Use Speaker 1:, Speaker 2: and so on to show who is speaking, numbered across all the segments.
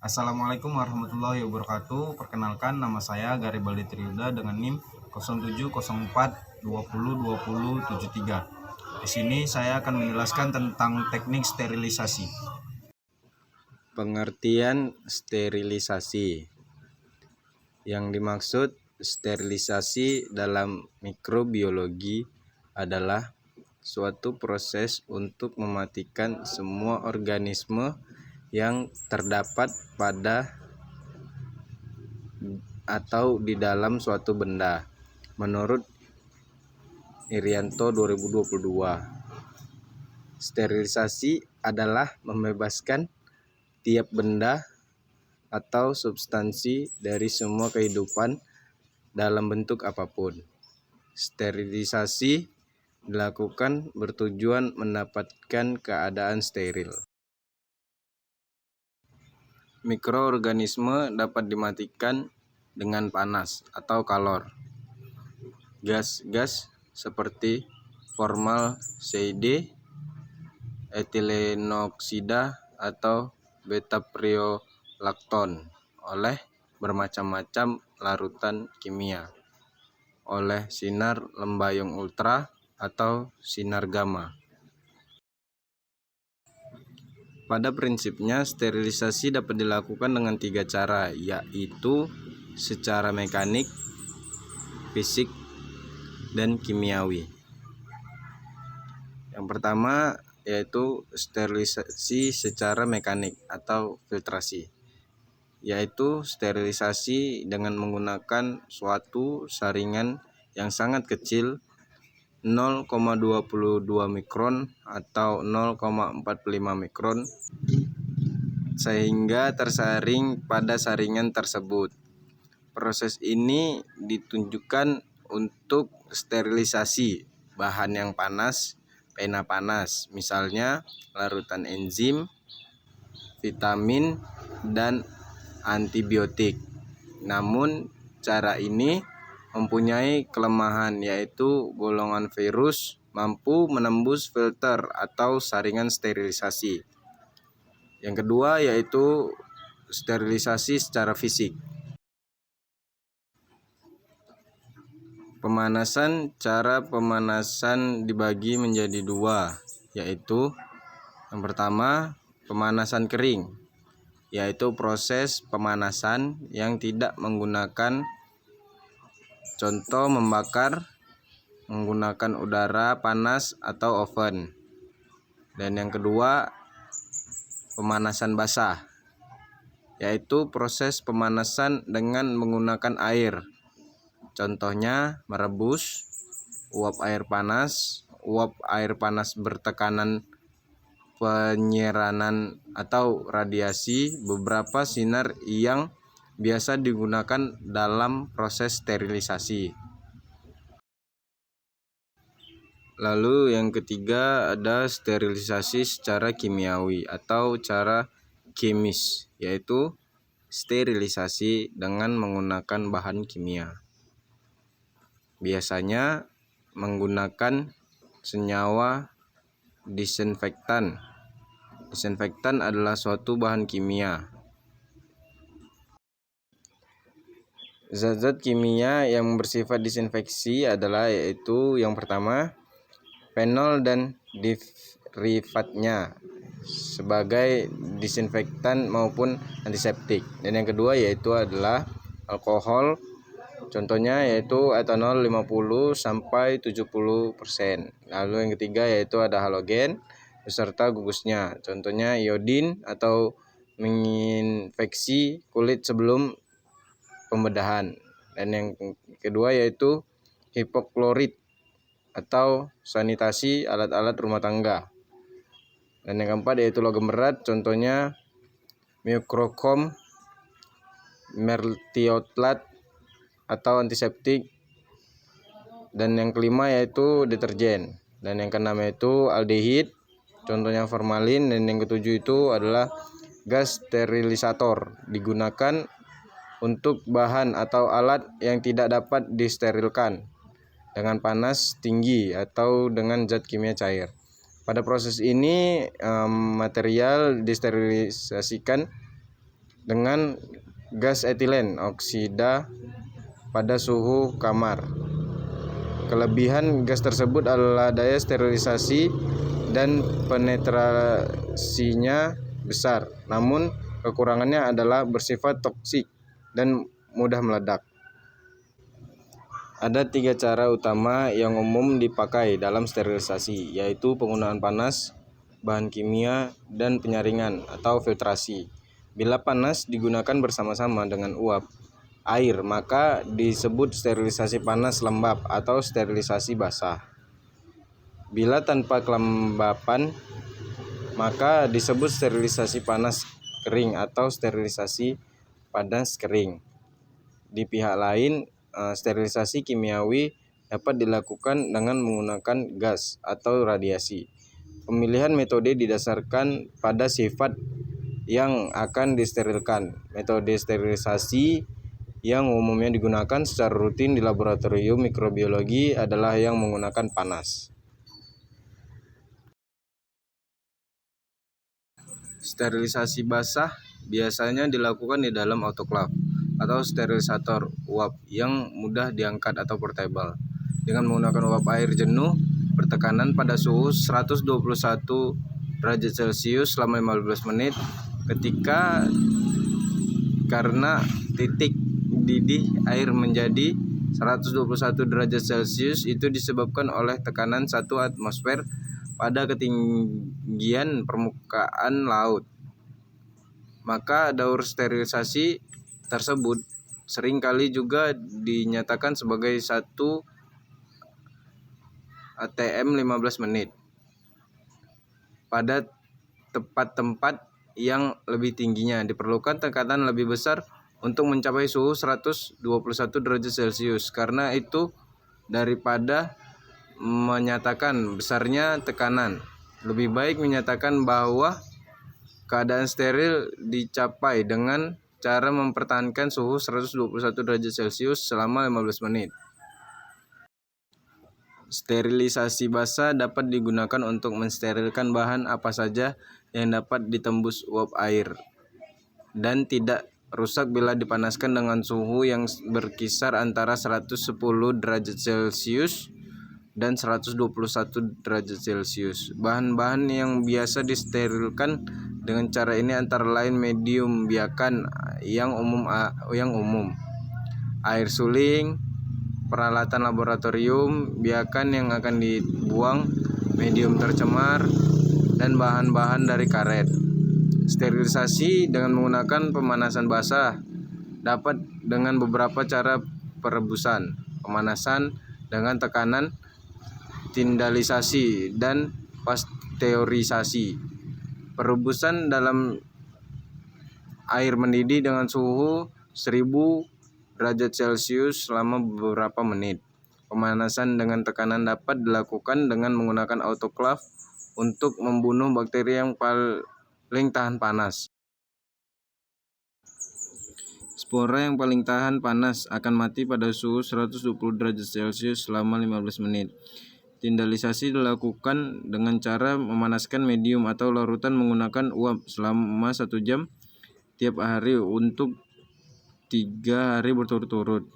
Speaker 1: Assalamualaikum warahmatullahi wabarakatuh. Perkenalkan, nama saya Garibaldi Triuda dengan NIM 0704202073. Di sini saya akan menjelaskan tentang teknik sterilisasi.
Speaker 2: Pengertian sterilisasi. Yang dimaksud sterilisasi dalam mikrobiologi adalah suatu proses untuk mematikan semua organisme yang terdapat pada atau di dalam suatu benda. Menurut Irianto 2022, sterilisasi adalah membebaskan tiap benda atau substansi dari semua kehidupan dalam bentuk apapun. Sterilisasi dilakukan bertujuan mendapatkan keadaan steril. Mikroorganisme dapat dimatikan dengan panas atau kalor. Gas-gas seperti formaldehyde, etilenoksida atau beta-priolakton oleh bermacam-macam larutan kimia, oleh sinar lembayung ultra atau sinar gamma. Pada prinsipnya, sterilisasi dapat dilakukan dengan 3 cara, yaitu secara mekanik, fisik, dan kimiawi. Yang pertama yaitu sterilisasi secara mekanik atau filtrasi, yaitu sterilisasi dengan menggunakan suatu saringan yang sangat kecil 0,22 mikron atau 0,45 mikron sehingga tersaring pada saringan tersebut. Proses ini ditunjukkan untuk sterilisasi bahan yang panas, pena panas, misalnya larutan enzim, vitamin, dan antibiotik. Namun cara ini mempunyai kelemahan, yaitu golongan virus mampu menembus filter atau saringan sterilisasi. Yang kedua yaitu sterilisasi secara fisik. Cara pemanasan dibagi menjadi 2, yaitu yang pertama pemanasan kering, yaitu proses pemanasan yang tidak menggunakan contoh membakar menggunakan udara panas atau oven. Dan yang kedua pemanasan basah, yaitu proses pemanasan dengan menggunakan air. Contohnya merebus, uap air panas bertekanan penyeranan atau radiasi, beberapa sinar yang biasa digunakan dalam proses sterilisasi. Lalu yang ketiga ada sterilisasi secara kimiawi atau cara kimis, yaitu sterilisasi dengan menggunakan bahan kimia. Biasanya menggunakan senyawa disinfektan. Disinfektan adalah suatu bahan kimia. Zat-zat kimia yang bersifat disinfeksi adalah yaitu yang pertama fenol dan derivatnya sebagai disinfektan maupun antiseptik. Dan yang kedua yaitu adalah alkohol. Contohnya yaitu etanol 50-70%. Lalu yang ketiga yaitu ada halogen beserta gugusnya. Contohnya iodin atau menginfeksi kulit sebelum pembedahan. Dan yang kedua yaitu hipoklorit atau sanitasi alat-alat rumah tangga. Dan yang keempat yaitu logam berat, contohnya mikrochrome, mertiolate atau antiseptik. Dan yang kelima yaitu deterjen. Dan yang keenam yaitu aldehid, contohnya formalin. Dan yang ketujuh itu adalah gas sterilisator, digunakan untuk bahan atau alat yang tidak dapat disterilkan dengan panas tinggi atau dengan zat kimia cair. Pada proses ini material disterilisasikan dengan gas etilen oksida pada suhu kamar. Kelebihan gas tersebut adalah daya sterilisasi dan penetrasinya besar, namun kekurangannya adalah bersifat toksik dan mudah meledak. Ada 3 cara utama yang umum dipakai dalam sterilisasi, yaitu penggunaan panas, bahan kimia, dan penyaringan atau filtrasi. Bila panas digunakan bersama-sama dengan uap air, maka disebut sterilisasi panas lembab atau sterilisasi basah. Bila tanpa kelembapan, maka disebut sterilisasi panas kering atau sterilisasi panas kering. Di pihak lain, sterilisasi kimiawi dapat dilakukan dengan menggunakan gas atau radiasi. Pemilihan metode didasarkan pada sifat yang akan disterilkan. Metode sterilisasi yang umumnya digunakan secara rutin di laboratorium mikrobiologi adalah yang menggunakan panas. Sterilisasi basah biasanya dilakukan di dalam autoclave atau sterilisator uap yang mudah diangkat atau portable dengan menggunakan uap air jenuh bertekanan pada suhu 121 derajat Celcius selama 15 menit karena titik didih air menjadi 121 derajat Celcius itu disebabkan oleh tekanan 1 atmosfer pada ketinggian permukaan laut. Maka daur sterilisasi tersebut seringkali juga dinyatakan sebagai 1 ATM 15 menit. Pada tempat yang lebih tingginya diperlukan tekanan lebih besar untuk mencapai suhu 121 derajat Celcius. Karena itu daripada menyatakan besarnya tekanan, lebih baik menyatakan bahwa keadaan steril dicapai dengan cara mempertahankan suhu 121 derajat Celcius selama 15 menit. Sterilisasi basah dapat digunakan untuk mensterilkan bahan apa saja yang dapat ditembus uap air dan tidak rusak bila dipanaskan dengan suhu yang berkisar antara 110 derajat Celcius dan 121 derajat Celcius. Bahan-bahan yang biasa disterilkan dengan cara ini antara lain medium biakan yang umum, air suling, peralatan laboratorium, biakan yang akan dibuang, medium tercemar, dan bahan-bahan dari karet. Sterilisasi dengan menggunakan pemanasan basah dapat dengan beberapa cara perebusan, pemanasan dengan tekanan, tindalisasi, dan pasteurisasi. Perebusan dalam air mendidih dengan suhu 1000 derajat Celcius selama beberapa menit. Pemanasan dengan tekanan dapat dilakukan dengan menggunakan autoclave untuk membunuh bakteri yang paling tahan panas. Spora yang paling tahan panas akan mati pada suhu 120 derajat Celcius selama 15 menit. Tindalisasi dilakukan dengan cara memanaskan medium atau larutan menggunakan uap selama 1 jam tiap hari untuk 3 hari berturut-turut.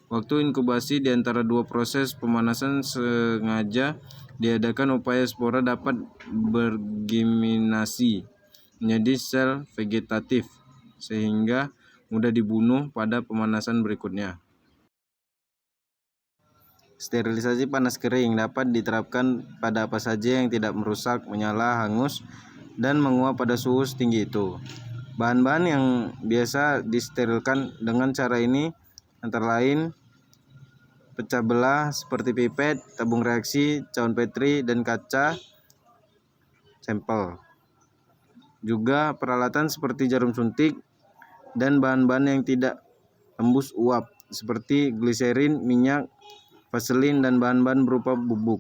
Speaker 2: Waktu inkubasi di antara 2 proses pemanasan sengaja diadakan upaya spora dapat bergeminasi menjadi sel vegetatif sehingga mudah dibunuh pada pemanasan berikutnya. Sterilisasi panas kering dapat diterapkan pada apa saja yang tidak merusak, menyala, hangus, dan menguap pada suhu setinggi itu. Bahan-bahan yang biasa disterilkan dengan cara ini antara lain pecah belah seperti pipet, tabung reaksi, cawan Petri, dan kaca sampel. Juga peralatan seperti jarum suntik dan bahan-bahan yang tidak tembus uap seperti gliserin, minyak, vaselin, dan bahan-bahan berupa bubuk.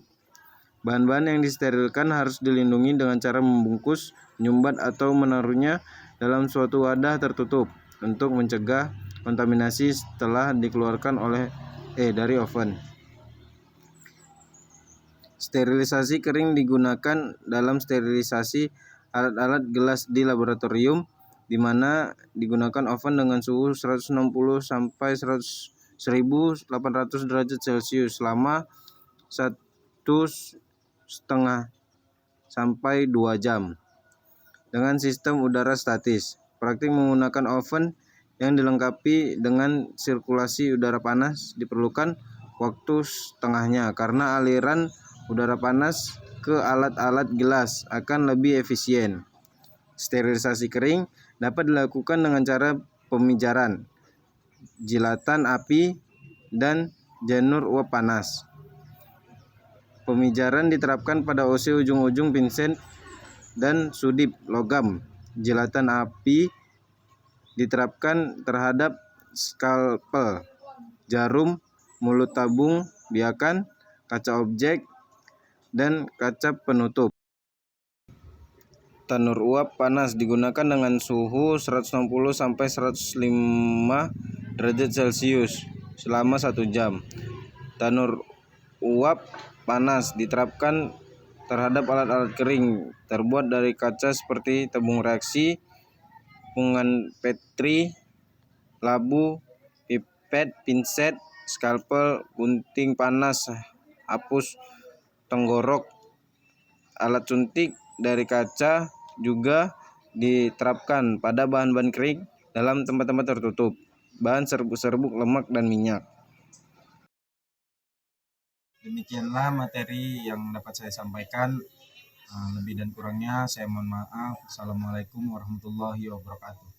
Speaker 2: Bahan-bahan yang disterilkan harus dilindungi dengan cara membungkus, menyumbat, atau menaruhnya dalam suatu wadah tertutup untuk mencegah kontaminasi setelah dikeluarkan dari oven. Sterilisasi kering digunakan dalam sterilisasi alat-alat gelas di laboratorium di mana digunakan oven dengan suhu 160 sampai 1800 derajat Celcius selama 1,5 sampai 2 jam dengan sistem udara statis. Praktik menggunakan oven yang dilengkapi dengan sirkulasi udara panas diperlukan waktu setengahnya karena aliran udara panas ke alat-alat gelas akan lebih efisien. Sterilisasi kering dapat dilakukan dengan cara pemijaran, jilatan api, dan janur uap panas. Pemijaran diterapkan pada OC ujung-ujung pinset dan sudip logam. Jilatan api diterapkan terhadap skalpel, jarum, mulut tabung, biakan, kaca objek, dan kaca penutup. Tanur uap panas digunakan dengan suhu 160 sampai 105 derajat Celcius selama 1 jam. Tanur uap panas diterapkan terhadap alat-alat kering terbuat dari kaca seperti tabung reaksi, pungan Petri, labu, pipet, pinset, skalpel, gunting panas, hapus tenggorok, alat suntik dari kaca juga diterapkan pada bahan-bahan kering dalam tempat-tempat tertutup, bahan serbuk-serbuk lemak dan minyak.
Speaker 1: Demikianlah materi yang dapat saya sampaikan. Lebih dan kurangnya saya mohon maaf. Assalamualaikum warahmatullahi wabarakatuh.